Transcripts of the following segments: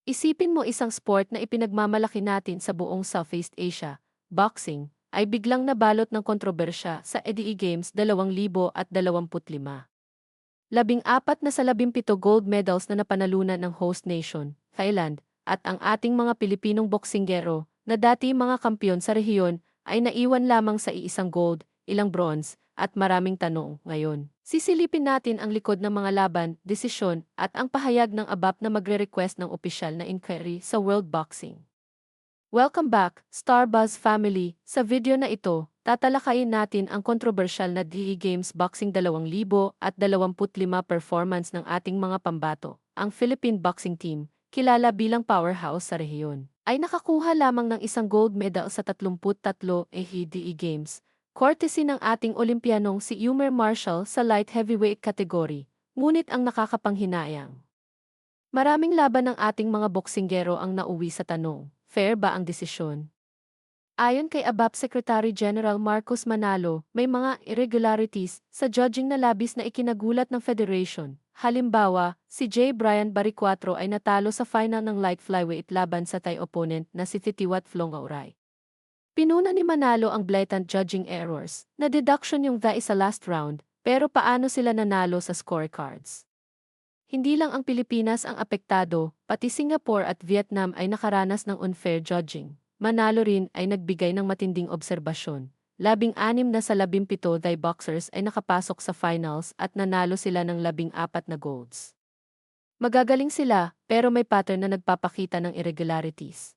Isipin mo isang sport na ipinagmamalaki natin sa buong Southeast Asia, boxing, ay biglang nabalot ng kontrobersya sa EDE Games 2025. 14 na sa 17 gold medals na napanalunan ng host nation, Thailand, at ang ating mga Pilipinong boksinggero na dati mga kampiyon sa rehiyon ay naiwan lamang sa iisang gold, ilang bronze, at maraming tanong ngayon. Sisilipin natin ang likod ng mga laban, desisyon, at ang pahayag ng ABAP na magre-request ng opisyal na inquiry sa World Boxing. Welcome back, Starbuzz family! Sa video na ito, tatalakayin natin ang kontrobersyal na DE Games Boxing 2025 performance ng ating mga pambato. Ang Philippine Boxing Team, kilala bilang powerhouse sa rehiyon, ay nakakuha lamang ng isang gold medal sa 33 DE Games, courtesy ng ating Olimpianong si Yumer Marshall sa light heavyweight category, ngunit ang nakakapanghinayang. Maraming laban ng ating mga boksinggero ang nauwi sa tanong, fair ba ang desisyon? Ayon kay ABAP Secretary General Marcos Manalo, may mga irregularities sa judging na labis na ikinagulat ng federation. Halimbawa, si J. Brian Baricuatro ay natalo sa final ng light flyweight laban sa Thai opponent na si Thitiwat Flongauray. Pinuna ni Manalo ang blatant judging errors, na deduction yung sa last round, pero paano sila nanalo sa scorecards? Hindi lang ang Pilipinas ang apektado, pati Singapore at Vietnam ay nakaranas ng unfair judging. Manalo rin ay nagbigay ng matinding obserbasyon. 16 na sa 17 Thai boxers ay nakapasok sa finals at nanalo sila ng 14 na golds. Magagaling sila, pero may pattern na nagpapakita ng irregularities.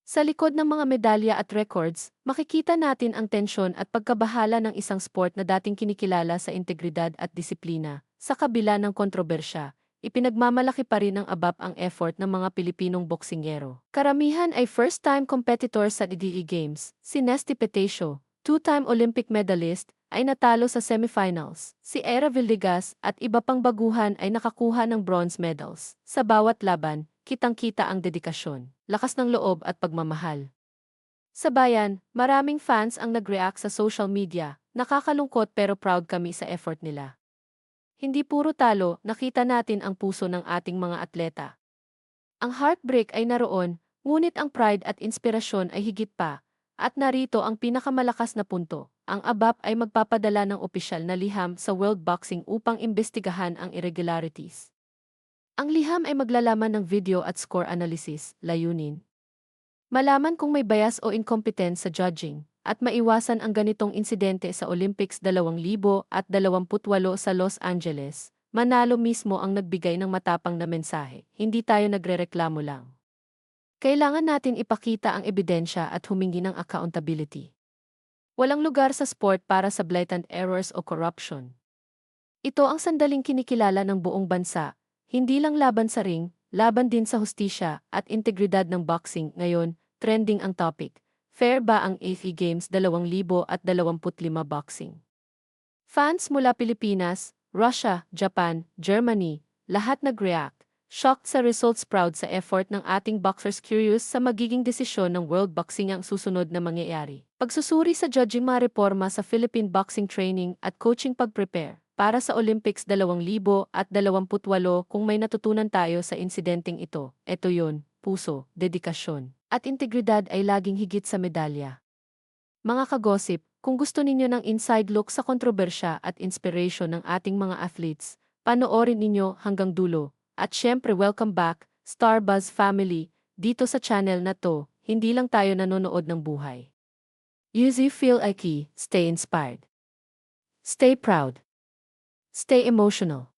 Sa likod ng mga medalya at records, makikita natin ang tensyon at pagkabahala ng isang sport na dating kinikilala sa integridad at disiplina. Sa kabila ng kontrobersya, ipinagmamalaki pa rin ng ABAP ang effort ng mga Pilipinong boksingero. Karamihan ay first-time competitor sa EDE Games. Si Nesty Petecio, two-time Olympic medalist, ay natalo sa semifinals. Si Era Villegas at iba pang baguhan ay nakakuha ng bronze medals. Sa bawat laban, kitang-kita ang dedikasyon, lakas ng loob at pagmamahal. Sa bayan, maraming fans ang nag-react sa social media. Nakakalungkot pero proud kami sa effort nila. Hindi puro talo, nakita natin ang puso ng ating mga atleta. Ang heartbreak ay naroon, ngunit ang pride at inspirasyon ay higit pa. At narito ang pinakamalakas na punto. Ang ABAP ay magpapadala ng opisyal na liham sa World Boxing upang imbestigahan ang irregularities. Ang liham ay maglalaman ng video at score analysis, layunin. Malaman kung may bias o incompetence sa judging, at maiwasan ang ganitong insidente sa Olympics 2028 sa Los Angeles. Manalo mismo ang nagbigay ng matapang na mensahe, hindi tayo nagrereklamo lang. Kailangan natin ipakita ang ebidensya at humingi ng accountability. Walang lugar sa sport para sa blatant errors o corruption. Ito ang sandaling kinikilala ng buong bansa, hindi lang laban sa ring, laban din sa hustisya at integridad ng boxing. Ngayon, trending ang topic. Fair ba ang AFE Games 2025 boxing? Fans mula Pilipinas, Russia, Japan, Germany, lahat nag-react. Shocked sa results, proud sa effort ng ating boxers, curious sa magiging desisyon ng World Boxing ang susunod na mangyayari. Pagsusuri sa judging, mga reforma sa Philippine Boxing Training at Coaching, pag-prepare para sa Olympics 2028. Kung may natutunan tayo sa insidenteng ito, eto yun, puso, dedikasyon, at integridad ay laging higit sa medalya. Mga kagosip, kung gusto ninyo ng inside look sa kontrobersya at inspiration ng ating mga athletes, panoorin ninyo hanggang dulo. At syempre, welcome back, Starbuzz family, dito sa channel na to, hindi lang tayo nanonood ng buhay. Use you feel like stay inspired. Stay proud. Stay emotional.